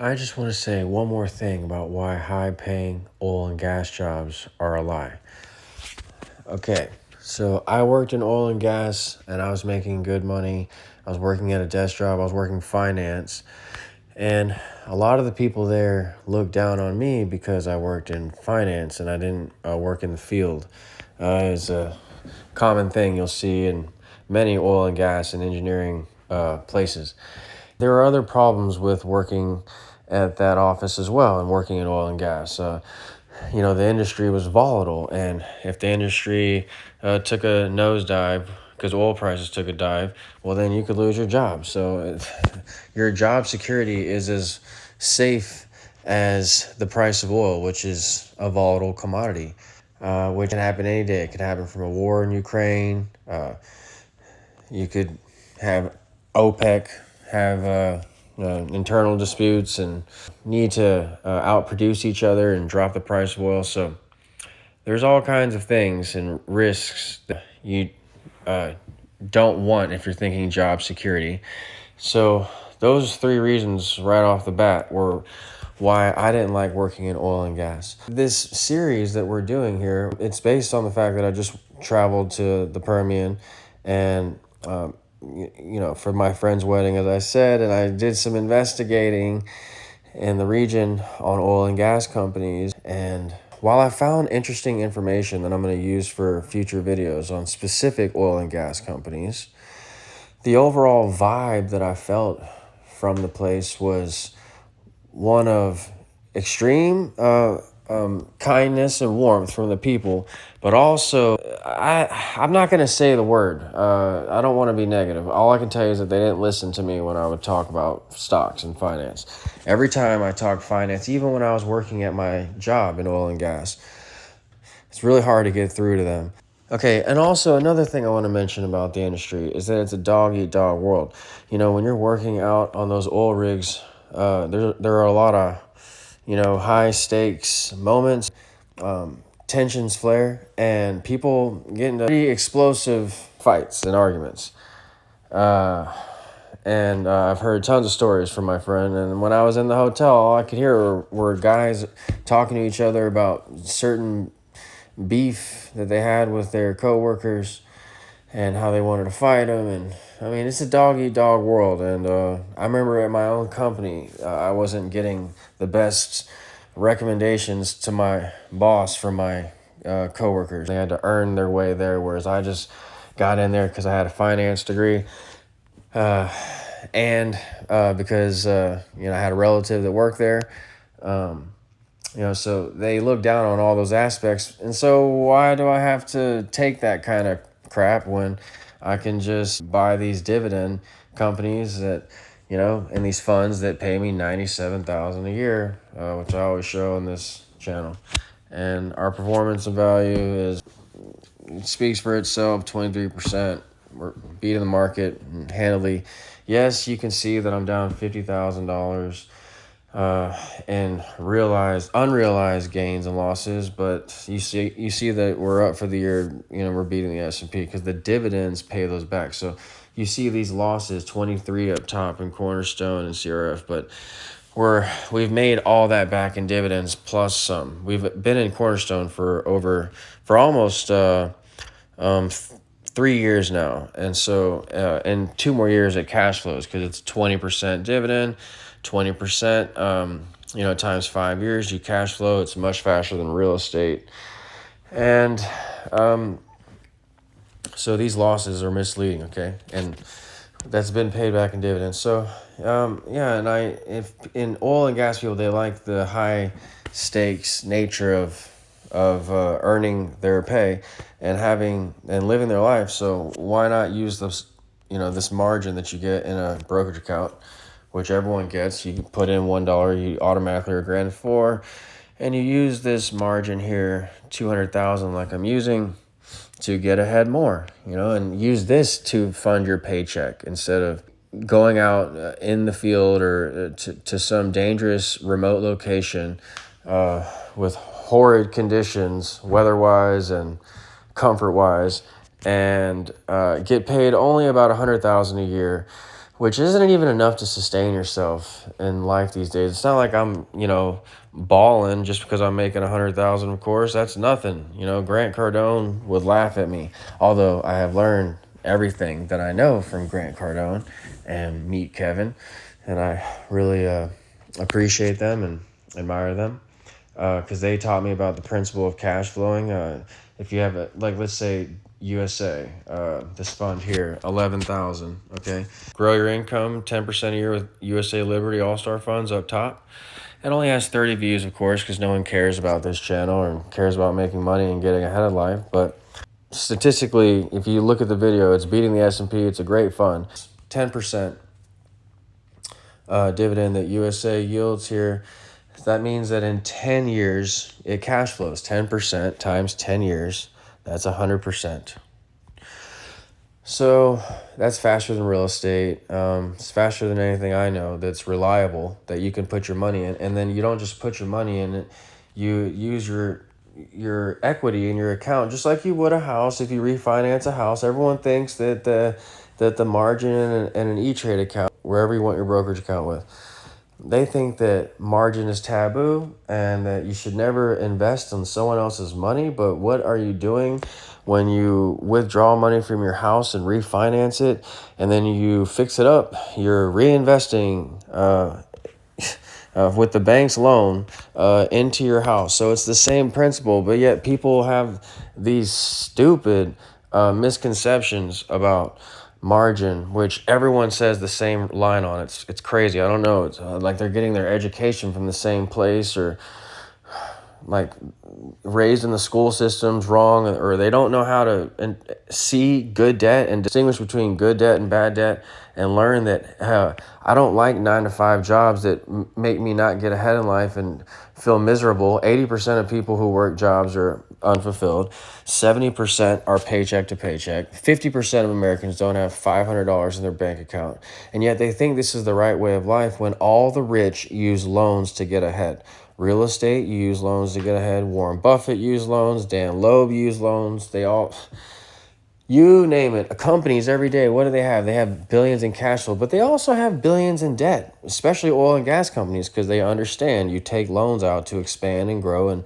I just want to say one more thing about why high-paying oil and gas jobs are a lie. Okay, so I worked in oil and gas, and I was making good money. I was working at a desk job. I was working finance. And a lot of the people there looked down on me because I worked in finance and I didn't work in the field. It's a common thing you'll see in many oil and gas and engineering places. There are other problems with working at that office as well and working in oil and gas. The industry was volatile, and if the industry took a nosedive because oil prices took a dive, well, then you could lose your job. So your job security is as safe as the price of oil, which is a volatile commodity, which can happen any day. It could happen from a war in Ukraine. You could have OPEC have internal disputes and need to outproduce each other and drop the price of oil. So there's all kinds of things and risks that you don't want if you're thinking job security. So those three reasons right off the bat were why I didn't like working in oil and gas. This series that we're doing here, it's based on the fact that I just traveled to the Permian and for my friend's wedding, as I said, and I did some investigating in the region on oil and gas companies. And while I found interesting information that I'm going to use for future videos on specific oil and gas companies, the overall vibe that I felt from the place was one of extreme kindness and warmth from the people, but also I'm not going to say the word. I don't want to be negative. All I can tell you is that they didn't listen to me when I would talk about stocks and finance. Every time I talk finance, even when I was working at my job in oil and gas, it's really hard to get through to them. Okay, and also another thing I want to mention about the industry is that it's a dog-eat-dog world. When you're working out on those oil rigs, there are a lot of high stakes moments, tensions flare, and people get into pretty explosive fights and arguments. And I've heard tons of stories from my friend. And when I was in the hotel, all I could hear were guys talking to each other about certain beef that they had with their coworkers and how they wanted to fight them. And I mean, it's a dog-eat-dog world. And I remember at my own company, I wasn't getting the best recommendations to my boss from my coworkers. They had to earn their way there, whereas I just got in there because I had a finance degree. And because I had a relative that worked there. So they look down on all those aspects. And so why do I have to take that kind of crap when I can just buy these dividend companies that, and these funds that pay me $97,000 a year, which I always show on this channel. And our performance and value speaks for itself, 23%. We're beating the market handily. Yes, you can see that I'm down $50,000 and unrealized gains and losses, but you see that we're up for the year. We're beating the S&P because the dividends pay those back. So you see these losses, 23 up top in Cornerstone and CRF, but we've made all that back in dividends plus some. We've been in Cornerstone for almost 3 years now, and so and 2 more years at cash flows because it's 20% dividend, 20%. Times 5 years, you cash flow. It's much faster than real estate, and so these losses are misleading. Okay, and that's been paid back in dividends. So if in oil and gas people, they like the high stakes nature of earning their pay and living their life. So why not use this margin that you get in a brokerage account, which everyone gets? You put in $1, you automatically are granted $4, and you use this margin here, $200,000, like I'm using, to get ahead more, and use this to fund your paycheck instead of going out in the field or to some dangerous remote location with horrid conditions, weather-wise and comfort-wise, and get paid only about $100,000 a year which isn't even enough to sustain yourself in life these days. It's not like I'm, balling just because I'm making 100,000. Of course, that's nothing. Grant Cardone would laugh at me. Although I have learned everything that I know from Grant Cardone and Meet Kevin, and I really appreciate them and admire them because they taught me about the principle of cash flowing. If you have let's say USA, this fund here, 11,000. Okay, grow your income 10% a year with USA Liberty All Star Funds up top. It only has 30 views, of course, because no one cares about this channel or cares about making money and getting ahead of life. But statistically, if you look at the video, it's beating the S&P. It's a great fund. 10% dividend that USA yields here. That means that in 10 years, it cash flows 10% times 10 years. That's 100%. So that's faster than real estate. It's faster than anything I know that's reliable, that you can put your money in. And then you don't just put your money in it. You use your equity in your account, just like you would a house. If you refinance a house, everyone thinks that the margin in an E-Trade account, wherever you want your brokerage account with, they think that margin is taboo and that you should never invest in someone else's money. But what are you doing when you withdraw money from your house and refinance it and then you fix it up? You're reinvesting with the bank's loan into your house. So it's the same principle, but yet people have these stupid misconceptions about margin, which everyone says the same line on. It's crazy. I don't know. It's like they're getting their education from the same place, or like raised in the school system's wrong, or they don't know how to see good debt and distinguish between good debt and bad debt, and learn that I don't like 9-to-5 jobs that make me not get ahead in life and feel miserable. 80% of people who work jobs are unfulfilled. 70% are paycheck to paycheck. 50% of Americans don't have $500 in their bank account. And yet they think this is the right way of life when all the rich use loans to get ahead. Real estate, you use loans to get ahead. Warren Buffett used loans. Dan Loeb used loans. They all... You name it. Companies every day, what do they have? They have billions in cash flow, but they also have billions in debt, especially oil and gas companies, because they understand you take loans out to expand and grow, and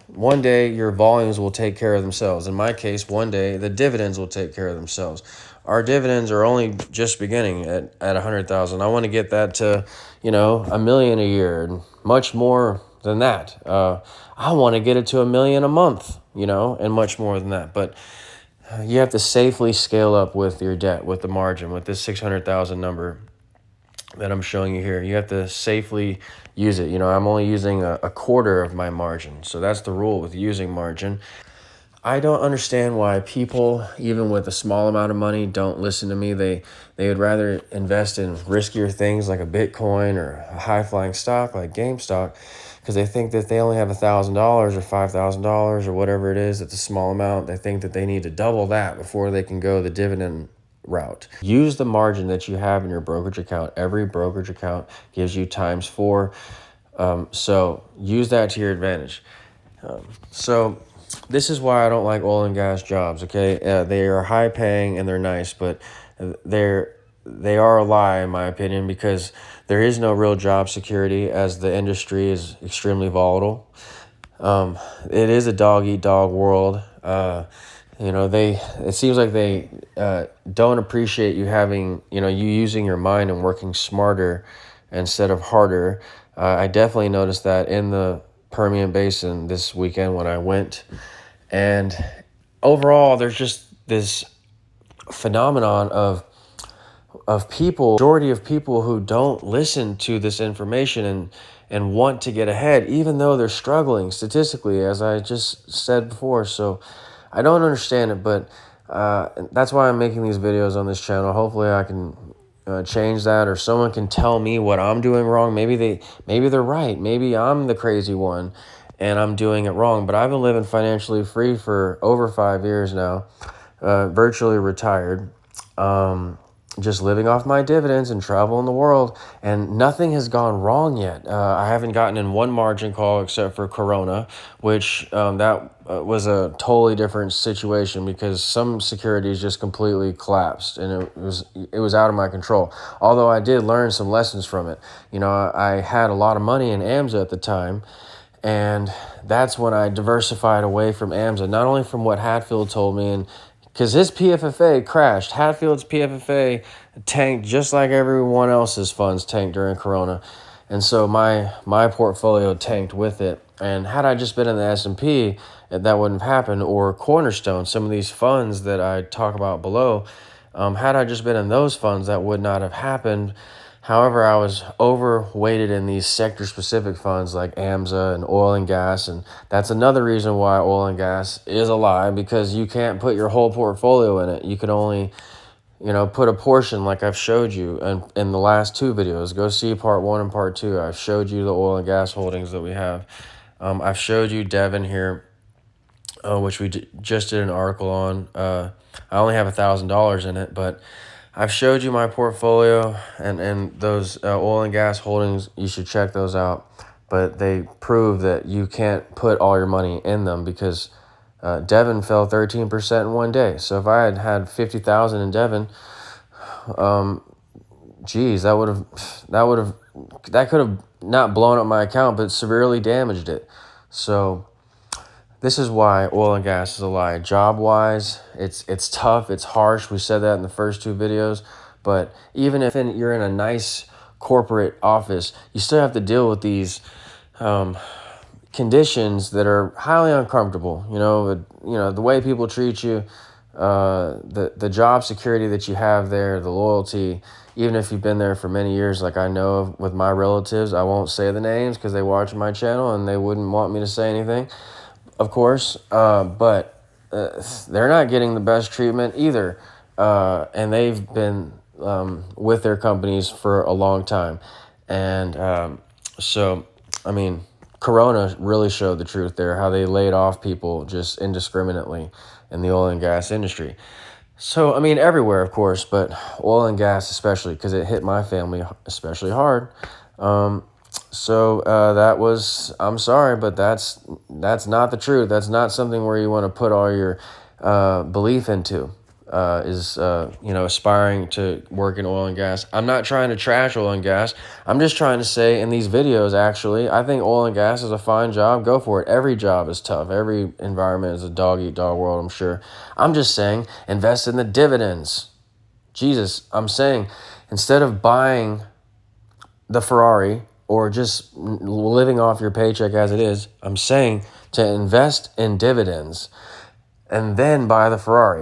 one day your volumes will take care of themselves. In my case, one day the dividends will take care of themselves. Our dividends are only just beginning at 100,000. I want to get that to, $1 million a year, and much more than that. I want to get it to $1 million a month, and much more than that. But you have to safely scale up with your debt, with the margin, with this 600,000 number that I'm showing you here. You have to safely use it. I'm only using a quarter of my margin. So that's the rule with using margin. I don't understand why people, even with a small amount of money, don't listen to me. They would rather invest in riskier things like a Bitcoin or a high-flying stock like GameStop, because they think that they only have $1,000 or $5,000 or whatever it is. It's a small amount. They think that they need to double that before they can go the dividend route. Use the margin that you have in your brokerage account. Every brokerage account gives you ×4. So use that to your advantage. So this is why I don't like oil and gas jobs, okay? They are high paying and they're nice, but they are a lie, in my opinion, because there is no real job security, as the industry is extremely volatile. It is a dog-eat-dog world. It seems like they don't appreciate you having, you using your mind and working smarter instead of harder. I definitely noticed that in the Permian Basin this weekend when I went. And overall, there's just this phenomenon of people, majority of people who don't listen to this information and want to get ahead, even though they're struggling statistically, as I just said before. So I don't understand it, but that's why I'm making these videos on this channel. Hopefully I can change that, or someone can tell me what I'm doing wrong. Maybe they're right. Maybe I'm the crazy one and I'm doing it wrong. But I've been living financially free for over 5 years now, virtually retired. just living off my dividends and traveling the world, and nothing has gone wrong yet. I haven't gotten in one margin call except for Corona, which that was a totally different situation because some securities just completely collapsed, and it was out of my control. Although I did learn some lessons from it. I had a lot of money in AMSA at the time, and that's when I diversified away from AMSA, not only from what Hatfield told me, and because his PFFA crashed. Hatfield's PFFA tanked just like everyone else's funds tanked during Corona. And so my portfolio tanked with it. And had I just been in the S&P, that wouldn't have happened. Or Cornerstone, some of these funds that I talk about below, had I just been in those funds, that would not have happened. However, I was overweighted in these sector-specific funds like AMSA and oil and gas, and that's another reason why oil and gas is a lie, because you can't put your whole portfolio in it. You can only, put a portion, like I've showed you in the last two videos. Go see part 1 and part 2. I've showed you the oil and gas holdings that we have. I've showed you Devon here, which we just did an article on. I only have $1,000 in it, but I've showed you my portfolio and those oil and gas holdings. You should check those out. But they prove that you can't put all your money in them because Devon fell 13% in one day. So if I had had 50,000 in Devon, geez, that could have not blown up my account, but severely damaged it. So this is why oil and gas is a lie. Job-wise, it's tough, it's harsh. We said that in the first two videos. But even if you're in a nice corporate office, you still have to deal with these conditions that are highly uncomfortable. The way people treat you, the job security that you have there, the loyalty. Even if you've been there for many years, like I know of with my relatives, I won't say the names because they watch my channel and they wouldn't want me to say anything, of course, but they're not getting the best treatment either, and they've been with their companies for a long time, and so, I mean, Corona really showed the truth there, how they laid off people just indiscriminately in the oil and gas industry. So, I mean, everywhere, of course, but oil and gas especially, because it hit my family especially hard. I'm sorry, but that's not the truth. That's not something where you want to put all your belief into, aspiring to work in oil and gas. I'm not trying to trash oil and gas. I'm just trying to say in these videos, actually, I think oil and gas is a fine job. Go for it. Every job is tough. Every environment is a dog-eat-dog world, I'm sure. I'm just saying invest in the dividends. Jesus, I'm saying instead of buying the Ferrari or just living off your paycheck as it is, I'm saying to invest in dividends and then buy the Ferrari.